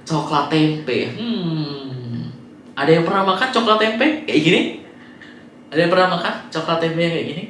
Coklat tempe. Ada yang pernah makan coklat tempe kayak gini? Ada yang pernah makan coklat tempe yang kayak gini?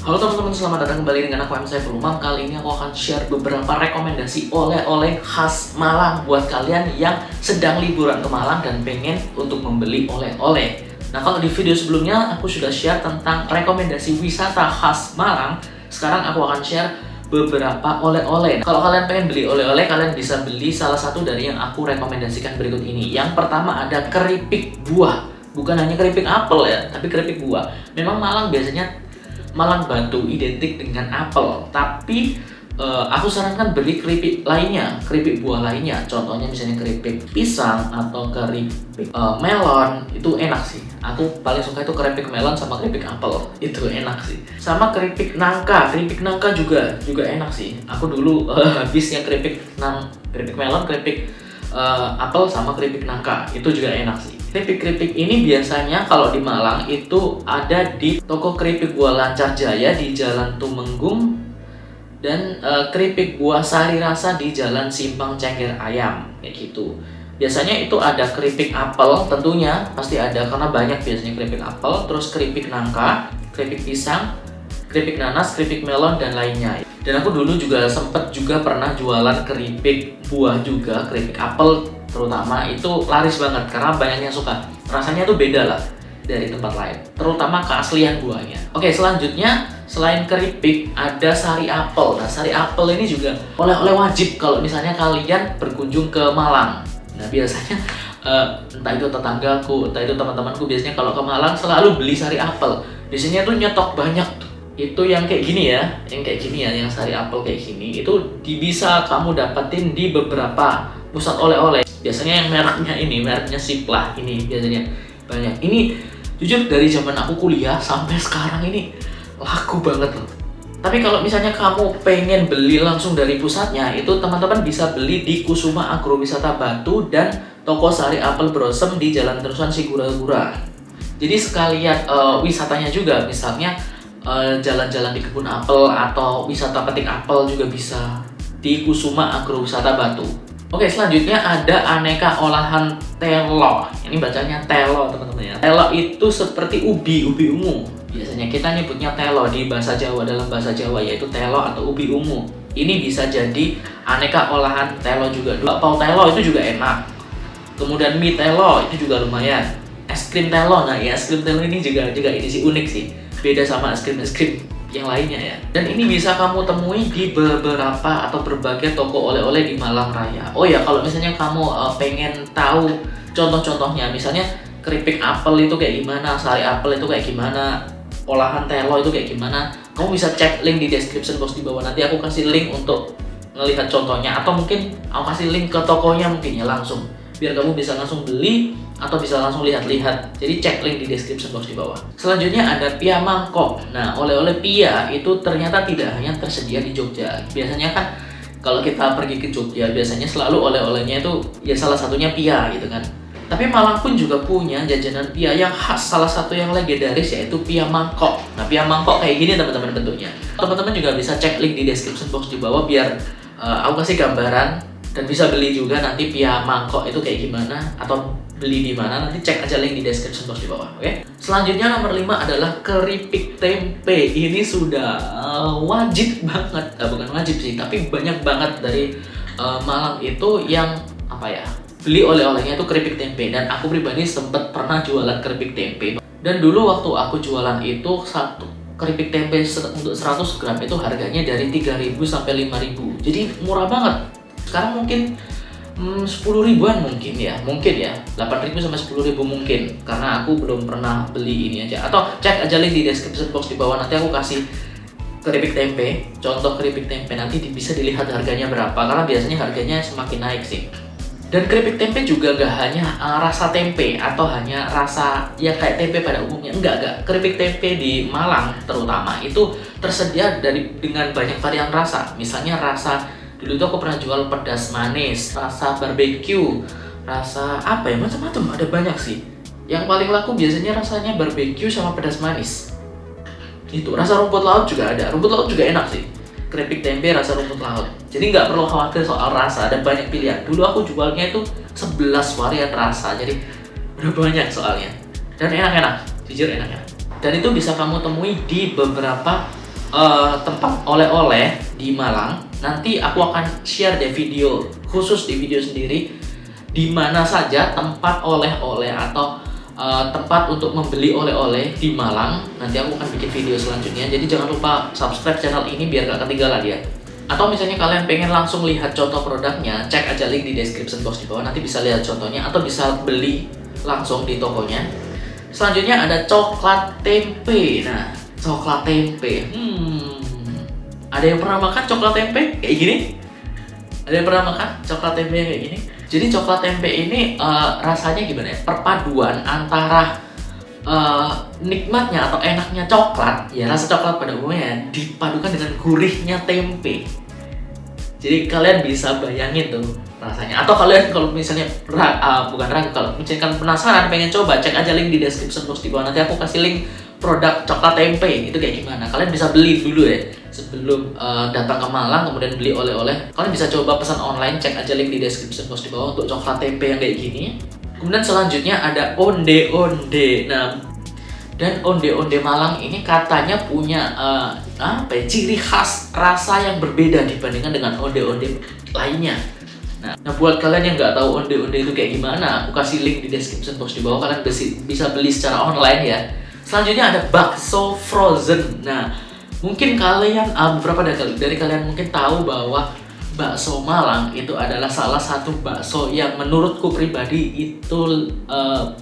Halo teman-teman, selamat datang kembali dengan aku M. Saiful Umam. Kali ini aku akan share beberapa rekomendasi oleh-oleh khas Malang buat kalian yang sedang liburan ke Malang dan pengen untuk membeli oleh-oleh. Nah, kalau di video sebelumnya aku sudah share tentang rekomendasi wisata khas Malang. Sekarang aku akan share beberapa oleh-oleh. Kalau kalian pengen beli oleh-oleh, kalian bisa beli salah satu dari yang aku rekomendasikan berikut ini. Yang pertama ada keripik buah. Bukan hanya keripik apel ya, tapi keripik buah. Memang Malang biasanya Malang Batu identik dengan apel, tapi aku sarankan beli keripik lainnya, keripik buah lainnya. Contohnya misalnya keripik pisang atau keripik melon, itu enak sih. Aku paling suka itu keripik melon sama keripik apel, itu enak sih. Sama keripik nangka juga enak sih. Aku dulu habisnya keripik melon, keripik apel sama keripik nangka, itu juga enak sih. Keripik-keripik ini biasanya kalau di Malang itu ada di toko keripik buah Lancar Jaya di Jalan Tumenggung dan keripik buah Sari Rasa di Jalan Simpang Cengger Ayam, kayak gitu. Biasanya itu ada keripik apel, tentunya pasti ada karena banyak biasanya keripik apel, terus keripik nangka, keripik pisang, keripik nanas, keripik melon dan lainnya. Dan aku dulu juga sempet pernah jualan keripik buah juga, keripik apel terutama, itu laris banget karena banyak yang suka. Rasanya tuh beda lah dari tempat lain, terutama keaslian buahnya. Oke, selanjutnya selain keripik ada sari apel. Nah, sari apel ini juga oleh-oleh wajib kalau misalnya kalian berkunjung ke Malang. Nah, biasanya entah itu tetanggaku, entah itu teman-temanku, biasanya kalau ke Malang selalu beli sari apel. Biasanya tuh nyetok banyak tuh. Itu yang kayak gini ya, yang sari apel kayak gini, itu bisa kamu dapetin di beberapa pusat oleh-oleh. Biasanya yang mereknya Siplah ini biasanya banyak. Ini jujur dari zaman aku kuliah sampai sekarang ini laku banget loh. Tapi kalau misalnya kamu pengen beli langsung dari pusatnya, itu teman-teman bisa beli di Kusuma Agrowisata Batu dan toko sari apel Brosem di Jalan Terusan Sigura-gura. Jadi sekalian wisatanya juga, misalnya jalan-jalan di kebun apel atau wisata petik apel juga bisa di Kusuma Agrowisata Batu. Oke, selanjutnya ada aneka olahan telo. Ini bacanya telo, teman-teman ya. Telo itu seperti ubi ungu. Biasanya kita nyebutnya telo di bahasa Jawa, dalam bahasa Jawa yaitu telo atau ubi ungu. Ini bisa jadi aneka olahan telo juga. Bakpao telo itu juga enak. Kemudian mie telo itu juga lumayan. Es krim telo, nah ya, es krim telo ini juga ini sih unik sih. Beda sama es krim yang lainnya ya. Dan ini bisa kamu temui di beberapa atau berbagai toko oleh-oleh di Malang Raya. Oh ya, kalau misalnya kamu pengen tahu contoh-contohnya, misalnya keripik apel itu kayak gimana, sari apel itu kayak gimana, olahan telo itu kayak gimana, kamu bisa cek link di description box di bawah. Nanti aku kasih link untuk melihat contohnya, atau mungkin aku kasih link ke tokonya mungkin ya langsung, biar kamu bisa langsung beli atau bisa langsung lihat-lihat. Jadi cek link di description box di bawah. Selanjutnya ada pia mangkok. Nah, oleh-oleh pia itu ternyata tidak hanya tersedia di Jogja. Biasanya kan kalau kita pergi ke Jogja, biasanya selalu oleh-olehnya itu ya salah satunya pia gitu kan. Tapi Malang pun juga punya jajanan pia yang khas, salah satu yang legendaris yaitu pia mangkok. Nah, pia mangkok kayak gini teman-teman bentuknya. Teman-teman juga bisa cek link di description box di bawah biar aku kasih gambaran dan bisa beli juga nanti pia mangkok itu kayak gimana atau beli di mana, nanti cek aja link di description box di bawah. Oke. Selanjutnya nomor 5 adalah keripik tempe. Ini sudah wajib banget, bukan wajib sih, tapi banyak banget dari Malang itu yang beli oleh-olehnya itu keripik tempe. Dan aku pribadi sempat pernah jualan keripik tempe. Dan dulu waktu aku jualan itu satu keripik tempe untuk 100 gram itu harganya dari 3.000 sampai 5.000. Jadi murah banget. Sekarang mungkin 10 ribuan mungkin ya 8.000 sampai 10.000 mungkin, karena aku belum pernah beli ini aja. Atau cek aja link di description box di bawah, nanti aku kasih keripik tempe, contoh keripik tempe, nanti bisa dilihat harganya berapa, karena biasanya harganya semakin naik sih. Dan keripik tempe juga gak hanya rasa tempe atau hanya rasa ya kayak tempe pada umumnya, enggak. Keripik tempe di Malang terutama itu tersedia dengan banyak varian rasa. Misalnya rasa, dulu itu aku pernah jual pedas manis, rasa barbecue, rasa macam-macam, ada banyak sih. Yang paling laku biasanya rasanya barbecue sama pedas manis. Itu rasa rumput laut juga ada, rumput laut juga enak sih. keripik tempe rasa rumput laut. Jadi nggak perlu khawatir soal rasa, ada banyak pilihan. Dulu aku jualnya itu 11 varian rasa, jadi udah banyak soalnya. Dan enak-enak, jujur enak-enak. Dan itu bisa kamu temui di beberapa tempat oleh-oleh di Malang. Nanti aku akan share deh video khusus di video sendiri di mana saja tempat oleh-oleh atau tempat untuk membeli oleh-oleh di Malang. Nanti aku akan bikin video selanjutnya. Jadi jangan lupa subscribe channel ini biar gak ketinggalan ya. Atau misalnya kalian pengen langsung lihat contoh produknya, cek aja link di description box di bawah. Nanti bisa lihat contohnya atau bisa beli langsung di tokonya. Selanjutnya ada coklat tempe. Nah, coklat tempe. Ada yang pernah makan coklat tempe kayak gini? Ada yang pernah makan coklat tempe kayak gini? Jadi coklat tempe ini rasanya gimana ya? Perpaduan antara nikmatnya atau enaknya coklat, ya rasa coklat pada umumnya dipadukan dengan gurihnya tempe. Jadi kalian bisa bayangin tuh rasanya. Atau kalian kalau misalnya bukan ragu, kalau misalnya kalian penasaran pengen coba, cek aja link di description box di bawah. Nanti aku kasih link produk coklat tempe itu kayak gimana. Kalian bisa beli dulu ya sebelum datang ke Malang, kemudian beli oleh-oleh. Kalian bisa coba pesan online, cek aja link di description box di bawah untuk coklat tempe yang kayak gini. Kemudian selanjutnya ada onde-onde. Nah, dan onde-onde Malang ini katanya punya ciri khas rasa yang berbeda dibandingkan dengan onde-onde lainnya. Nah, buat kalian yang nggak tahu onde-onde itu kayak gimana, aku kasih link di description box di bawah. Kalian bisa beli secara online ya. Selanjutnya ada bakso frozen. Nah, mungkin kalian beberapa dari kalian mungkin tahu bahwa bakso Malang itu adalah salah satu bakso yang menurutku pribadi itu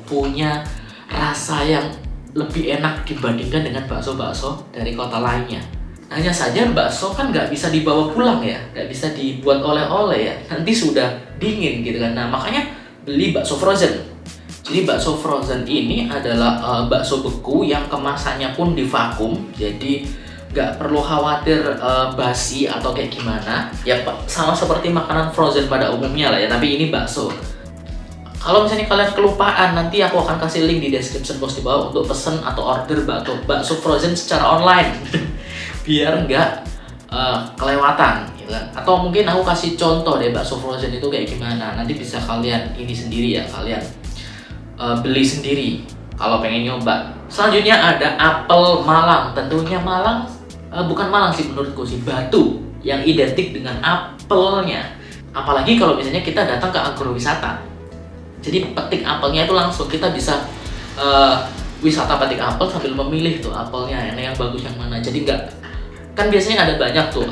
punya rasa yang lebih enak dibandingkan dengan bakso-bakso dari kota lainnya. Hanya saja bakso kan nggak bisa dibawa pulang ya, nggak bisa dibuat oleh-oleh ya, nanti sudah dingin gitu kan. Nah makanya beli bakso frozen. Jadi bakso frozen ini adalah bakso beku yang kemasannya pun divakum, jadi nggak perlu khawatir basi atau kayak gimana. Ya sama seperti makanan frozen pada umumnya lah ya, tapi ini bakso. Kalau misalnya kalian kelupaan, nanti aku akan kasih link di description box di bawah untuk pesen atau order bakso frozen secara online biar nggak kelewatan gitu kan. Atau mungkin aku kasih contoh deh bakso frozen itu kayak gimana, nanti bisa kalian ini sendiri ya, kalian beli sendiri kalau pengen nyoba. Selanjutnya ada apel Malang. Tentunya Malang, bukan Malang sih menurutku sih, Batu yang identik dengan apelnya. Apalagi kalau misalnya kita datang ke agrowisata. Jadi petik apelnya itu langsung, kita bisa wisata petik apel sambil memilih tuh apelnya yang bagus yang mana. Jadi nggak, kan biasanya ada banyak tuh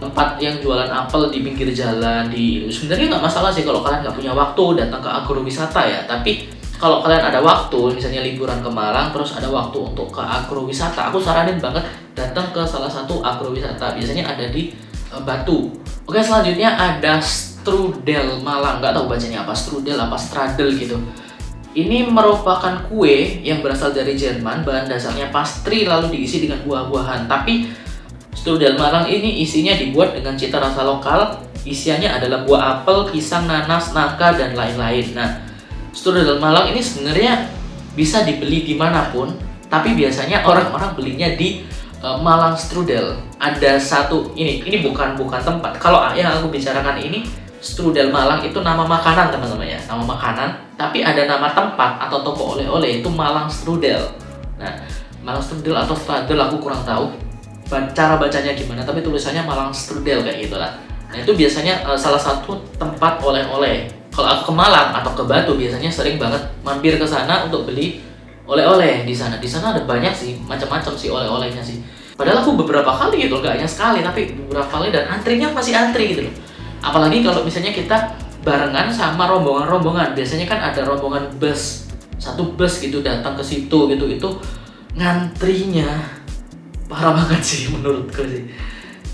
tempat yang jualan apel di pinggir jalan. Sebenarnya nggak masalah sih kalau kalian nggak punya waktu datang ke agrowisata ya. Tapi kalau kalian ada waktu, misalnya liburan ke Malang terus ada waktu untuk ke agrowisata, aku saranin banget datang ke salah satu agrowisata. Biasanya ada di Batu. Oke, selanjutnya ada strudel Malang. Nggak tahu bacanya apa, strudel apa stradel gitu. Ini merupakan kue yang berasal dari Jerman, bahan dasarnya pastry lalu diisi dengan buah-buahan. Tapi strudel Malang ini isinya dibuat dengan cita rasa lokal. Isiannya adalah buah apel, pisang, nanas, nangka, dan lain-lain. Nah, strudel Malang ini sebenarnya bisa dibeli dimanapun, tapi biasanya orang-orang belinya di Malang Strudel. Ada satu ini bukan tempat. Kalau yang aku bicarakan ini strudel Malang itu nama makanan teman-teman ya, nama makanan. Tapi ada nama tempat atau toko oleh-oleh itu Malang Strudel. Nah, Malang Strudel atau Stradel aku kurang tahu cara bacanya gimana, tapi tulisannya Malang Strudel kayak gitulah. Nah itu biasanya salah satu tempat oleh-oleh. Kalau aku ke Malang atau ke Batu biasanya sering banget mampir ke sana untuk beli oleh-oleh di sana. Di sana ada banyak sih, macam-macam sih oleh-olehnya sih. Padahal aku beberapa kali gitu, gak hanya sekali, tapi beberapa kali dan antrinya masih antri gitu loh. Apalagi kalau misalnya kita barengan sama rombongan-rombongan. Biasanya kan ada rombongan bus, satu bus gitu datang ke situ gitu, itu ngantrinya parah banget sih menurutku sih.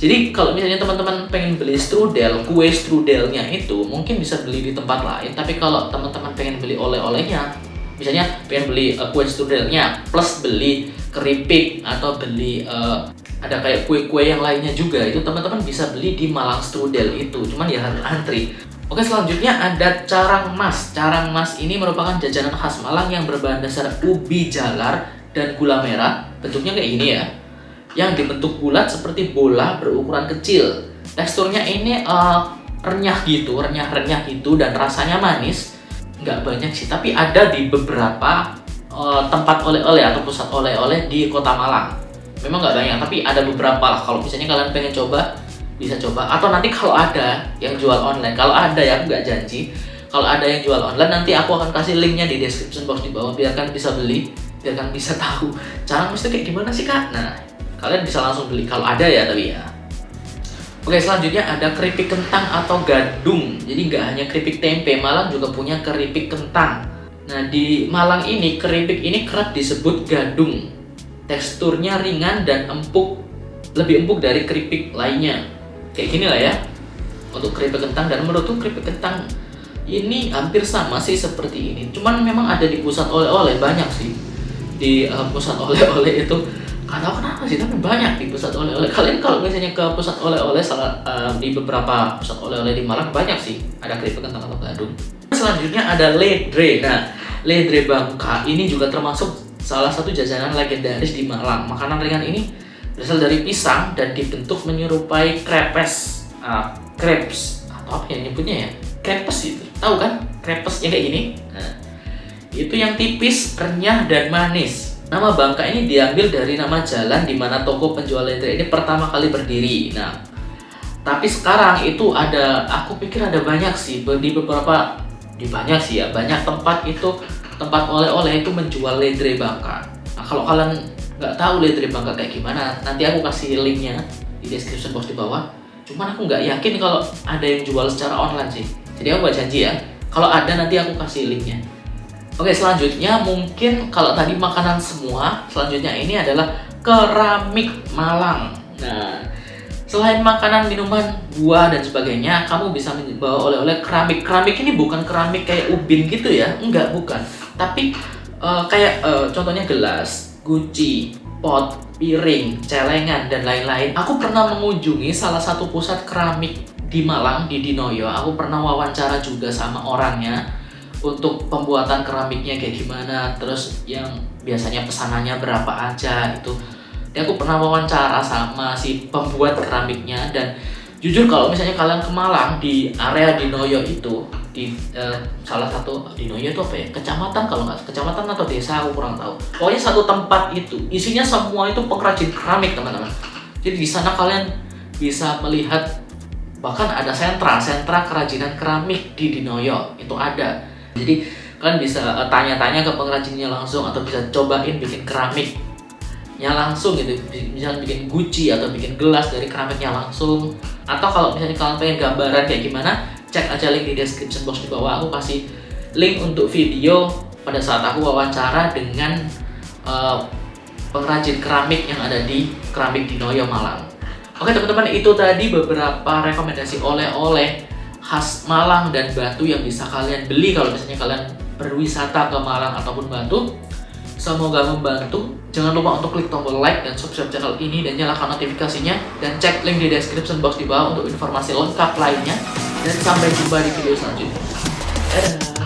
Jadi kalau misalnya teman-teman pengen beli strudel, kue strudelnya itu mungkin bisa beli di tempat lain. Tapi kalau teman-teman pengen beli oleh-olehnya, misalnya pengen beli kue strudelnya plus beli keripik atau beli ada kayak kue-kue yang lainnya juga, itu teman-teman bisa beli di Malang Strudel itu. Cuman ya harus antri. Oke, selanjutnya ada carang mas. Carang mas ini merupakan jajanan khas Malang yang berbahan dasar ubi jalar dan gula merah. Bentuknya kayak gini ya. yang dibentuk bulat seperti bola berukuran kecil. Teksturnya ini renyah gitu dan rasanya manis. Nggak banyak sih, tapi ada di beberapa tempat oleh-oleh atau pusat oleh-oleh di Kota Malang. Memang nggak banyak, tapi ada beberapa lah. Kalau misalnya kalian pengen coba, bisa coba. Atau nanti kalau ada yang jual online, kalau ada ya, aku nggak janji. Kalau ada yang jual online, nanti aku akan kasih linknya di description box di bawah, biar kalian bisa beli, biar kalian bisa tahu cara mesti kayak gimana sih kak. Nah, kalian bisa langsung beli kalau ada ya, tapi ya. Oke, selanjutnya ada keripik kentang atau gadung. Jadi nggak hanya keripik tempe, Malang juga punya keripik kentang. Nah, di Malang ini keripik ini kerap disebut gadung. Teksturnya ringan dan empuk, lebih empuk dari keripik lainnya. Kayak gini lah ya untuk keripik kentang, dan menurutku keripik kentang ini hampir sama sih seperti ini. Cuman memang ada di pusat oleh-oleh, banyak sih di pusat oleh-oleh itu. Gak tahu kenapa sih, tapi banyak di pusat oleh-oleh. Kalian kalau misalnya ke pusat oleh-oleh di beberapa pusat oleh-oleh di Malang banyak sih ada keripik kentang atau gadung. Selanjutnya ada ledre. Nah, ledre Bangka ini juga termasuk salah satu jajanan legendaris di Malang. Makanan ringan ini berasal dari pisang dan dibentuk menyerupai crepes, crepes atau apa yang nyebutnya ya? Crepes itu, tahu kan? Crepes yang kayak gini. Nah, itu yang tipis, renyah dan manis. Nama Bangka ini diambil dari nama jalan di mana toko penjual ledre ini pertama kali berdiri. Nah, tapi sekarang itu ada, aku pikir ada banyak sih di beberapa, banyak tempat itu, tempat oleh-oleh itu menjual ledre Bangka. Nah, kalau kalian nggak tahu ledre Bangka kayak gimana, nanti aku kasih linknya di description box di bawah. Cuman aku nggak yakin kalau ada yang jual secara online sih. Jadi aku nggak janji ya. Kalau ada nanti aku kasih linknya. Oke, selanjutnya mungkin kalau tadi makanan semua, selanjutnya ini adalah keramik Malang. Nah, selain makanan, minuman, buah dan sebagainya, kamu bisa membawa oleh-oleh keramik. Keramik ini bukan keramik kayak ubin gitu ya, enggak, bukan. Tapi kayak contohnya gelas, guci, pot, piring, celengan dan lain-lain. Aku pernah mengunjungi salah satu pusat keramik di Malang, di Dinoyo. Aku pernah wawancara juga sama orangnya untuk pembuatan keramiknya kayak gimana, terus yang biasanya pesanannya berapa aja itu. Jadi aku pernah wawancara sama si pembuat keramiknya, dan jujur kalau misalnya kalian ke Malang di area Dinoyo itu, di salah satu Dinoyo itu apa ya? Kecamatan, kalau nggak kecamatan atau desa aku kurang tahu. Pokoknya satu tempat itu isinya semua itu pengrajin keramik teman-teman. Jadi di sana kalian bisa melihat, bahkan ada sentra kerajinan keramik di Dinoyo itu ada. Jadi kalian bisa tanya-tanya ke pengrajinnya langsung, atau bisa cobain bikin keramiknya langsung gitu. Misalnya bikin guci atau bikin gelas dari keramiknya langsung. Atau kalau misalnya kalian pengen gambaran kayak gimana, cek aja link di description box di bawah. Aku kasih link untuk video pada saat aku wawancara dengan pengrajin keramik yang ada di Keramik Dinoyo Malang. Oke teman-teman, itu tadi beberapa rekomendasi oleh-oleh khas Malang dan Batu yang bisa kalian beli kalau misalnya kalian berwisata ke Malang ataupun Batu. Semoga membantu. Jangan lupa untuk klik tombol like dan subscribe channel ini dan nyalakan notifikasinya, dan cek link di description box di bawah untuk informasi lengkap lainnya. Dan sampai jumpa di video selanjutnya. Dadah.